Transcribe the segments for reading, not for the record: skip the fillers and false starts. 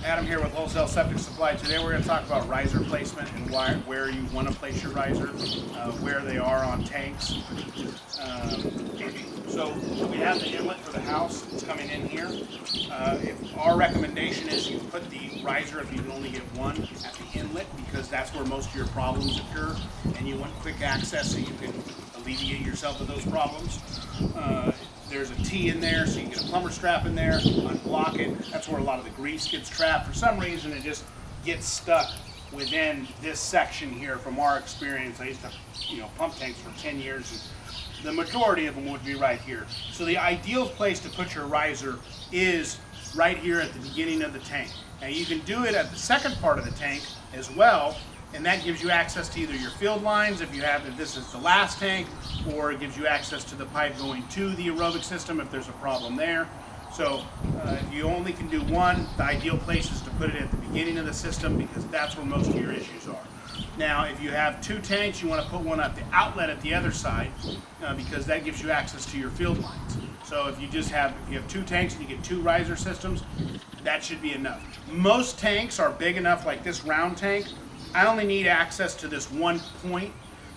Adam here with Wholesale Septic Supply. Today we're going to talk about riser placement and where you want to place your riser, where they are on tanks. So we have the inlet for the house. It's coming in here. Our recommendation is you put the riser, if you can only get one, at the inlet, because that's where most of your problems occur, and you want quick access so you can alleviate yourself of those problems. There's a T in there, so you get a plumber strap in there, unblock it. That's where a lot of the grease gets trapped. For some reason, it just gets stuck within this section here. From our experience, I used to, pump tanks for 10 years, and the majority of them would be right here. So the ideal place to put your riser is right here at the beginning of the tank. Now you can do it at the second part of the tank as well, and that gives you access to either your field lines if this is the last tank, or it gives you access to the pipe going to the aerobic system if there's a problem there. So if you only can do one, the ideal place is to put it at the beginning of the system, because that's where most of your issues are. Now if you have two tanks, you want to put one at the outlet at the other side, because that gives you access to your field lines. So if you have two tanks and you get two riser systems, that should be enough. Most tanks are big enough, like this round tank. I only need access to this one point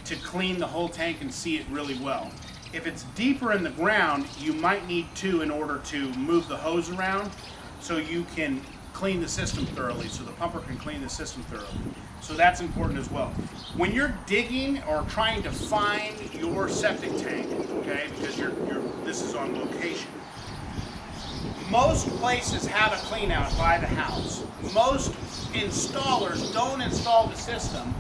to clean the whole tank and see it really well. If it's deeper in the ground, you might need two in order to move the hose around so you can clean the system thoroughly, so the pumper can clean the system thoroughly. So that's important as well. When you're digging or trying to find your septic tank, okay, because this is on location, most places have a clean out by the house. Most installers don't install the system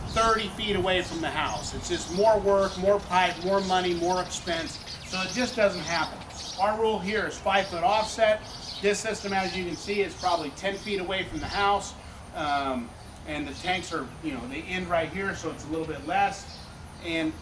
30 feet away from the house. It's just more work, more pipe, more money, more expense. So it just doesn't happen. Our rule here is 5 foot offset. This system, as you can see, is probably 10 feet away from the house. And the tanks are, they end right here, so it's a little bit less. And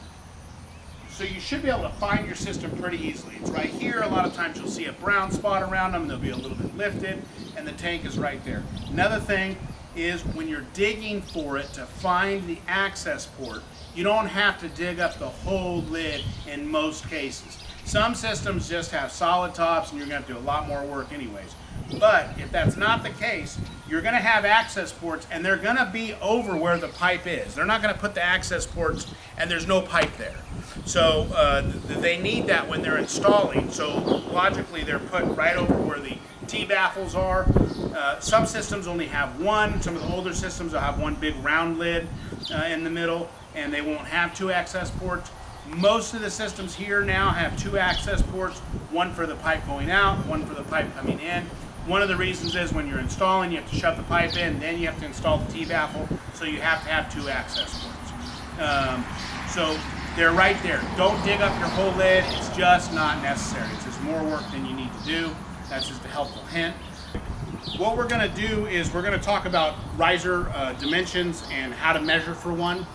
so you should be able to find your system pretty easily. It's right here. A lot of times you'll see a brown spot around them. They'll be a little bit lifted, and the tank is right there. Another thing is when you're digging for it to find the access port, you don't have to dig up the whole lid in most cases. Some systems just have solid tops and you're going to do a lot more work anyways. But if that's not the case, you're going to have access ports, and they're going to be over where the pipe is. They're not going to put the access ports and there's no pipe there. So they need that when they're installing. So logically they're put right over where the T-baffles are. Some systems only have one. Some of the older systems will have one big round lid in the middle, and they won't have two access ports. Most of the systems here now have two access ports, one for the pipe going out, one for the pipe coming in. One of the reasons is when you're installing, you have to shove the pipe in, then you have to install the T-baffle, so you have to have two access ports. So they're right there. Don't dig up your whole lid. It's just not necessary. It's just more work than you need to do. That's just a helpful hint. What we're going to do is we're going to talk about riser dimensions and how to measure for one.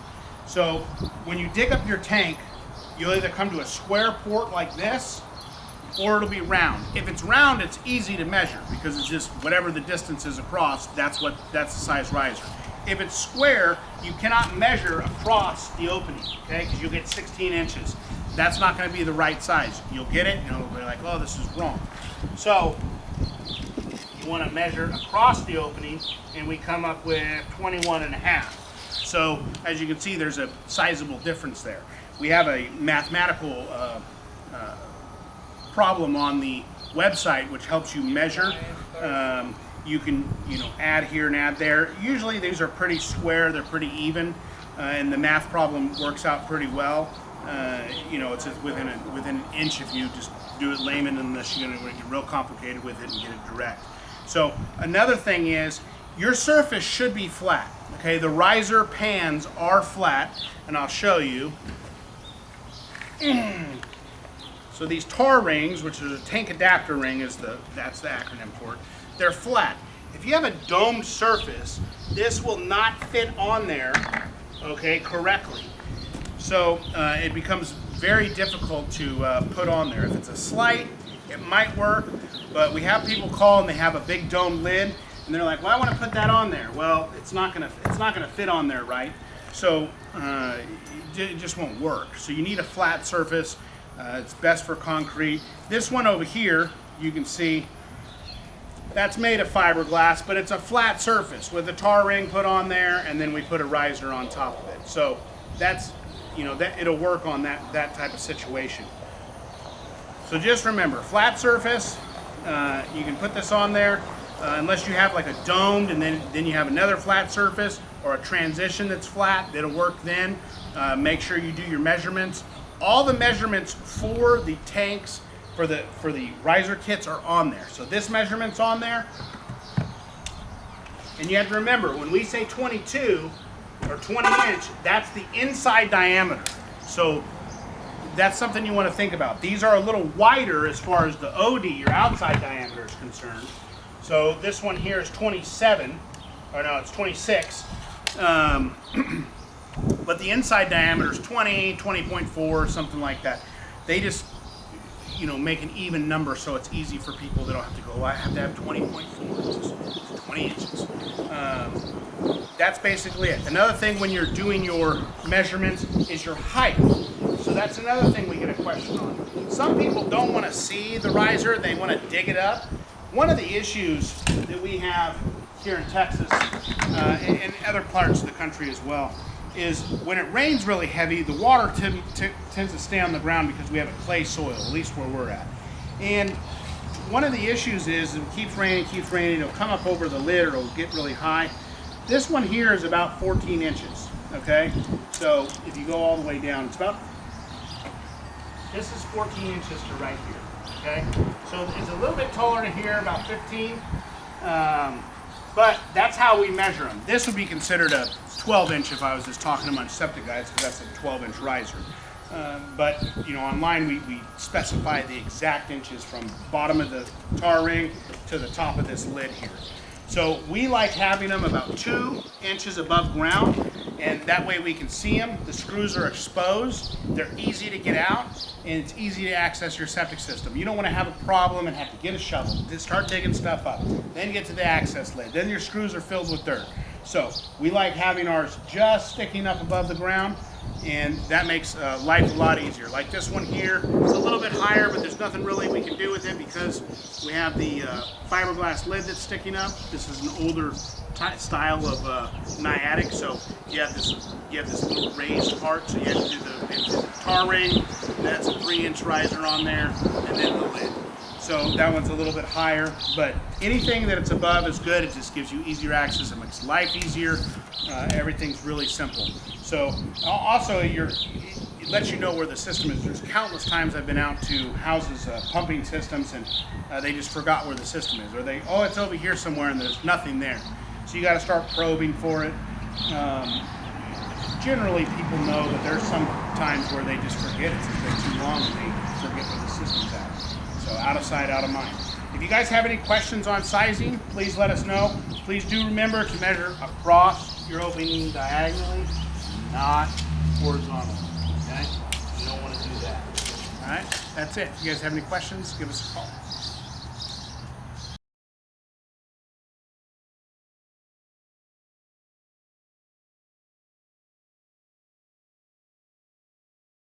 So when you dig up your tank, you'll either come to a square port like this, or it'll be round. If it's round, it's easy to measure because it's just whatever the distance is across, that's the size riser. If it's square, you cannot measure across the opening, okay? Because you'll get 16 inches. That's not going to be the right size. You'll get it, and it'll be like, oh, this is wrong. So you want to measure across the opening, and we come up with 21.5. So as you can see, there's a sizable difference there. We have a mathematical problem on the website which helps you measure. You can add here and add there. Usually these are pretty square, they're pretty even, and the math problem works out pretty well. It's within an inch if you just do it layman, unless you're going to get real complicated with it and get it direct. So another thing is your surface should be flat. Okay, the riser pans are flat, and I'll show you. So these tar rings, which is a tank adapter ring, that's the acronym for it. They're flat. If you have a domed surface, this will not fit on there, okay, correctly. So it becomes very difficult to put on there. If it's a slight, it might work, but we have people call and they have a big domed lid, and they're like, well, I want to put that on there. Well, it's not gonna fit on there, right? So it just won't work. So you need a flat surface. It's best for concrete. This one over here, you can see That's made of fiberglass, but it's a flat surface with a tar ring put on there, and then we put a riser on top of it. So that's, you know, that it'll work on that type of situation. So just remember, flat surface, you can put this on there, unless you have like a domed and then you have another flat surface or a transition that's flat, that'll work then. Make sure you do your measurements. All the measurements for the tanks, for the riser kits are on there. So this measurement's on there. And you have to remember, when we say 22 or 20 inch, that's the inside diameter. So that's something you want to think about. These are a little wider as far as the OD, your outside diameter, is concerned. So this one here is 27, or no, it's 26. But the inside diameter is 20, 20.4, something like that. They just, you know, make an even number so it's easy for people. They don't have to go, I have to have 20.4 inches, 20 inches. That's basically it. Another thing when you're doing your measurements is your height. So that's another thing we get a question on. Some people don't want to see the riser, they want to dig it up. One of the issues that we have here in Texas and other parts of the country as well is when it rains really heavy, the water tends to stay on the ground because we have a clay soil, at least where we're at. And one of the issues is it keeps raining, it'll come up over the lid or it'll get really high. This one here is about 14 inches, okay? So if you go all the way down, this is 14 inches to right here, okay? So it's a little bit taller to here, about 15. But that's how we measure them. This would be considered a 12 inch if I was just talking to my septic guys, because that's a 12 inch riser. But you know, online we specify the exact inches from bottom of the tar ring to the top of this lid here. So we like having them about 2 inches above ground, and that way we can see them. The screws are exposed, they're easy to get out, and it's easy to access your septic system. You don't want to have a problem and have to get a shovel, just start digging stuff up, then get to the access lid, then your screws are filled with dirt. So we like having ours just sticking up above the ground, and that makes life a lot easier. Like this one here, it's a little bit higher, but there's nothing really we can do with it because we have the fiberglass lid that's sticking up. This is an older style of nyatic, so you have this little raised part, so you have to do the tar ring, that's a 3-inch riser on there, and then the lid. So that one's a little bit higher, but anything that it's above is good. It just gives you easier access. It makes life easier. Everything's really simple. So also it lets you know where the system is. There's countless times I've been out to houses, pumping systems, and they just forgot where the system is. Or oh, it's over here somewhere and there's nothing there. So you got to start probing for it. Generally people know, but there's some times where they just forget it's been too long and they forget where the system's at. So out of sight, out of mind. If you guys have any questions on sizing, please let us know. Please do remember to measure across your opening diagonally, not horizontally, okay? You don't want to do that. All right, that's it. If you guys have any questions, give us a call.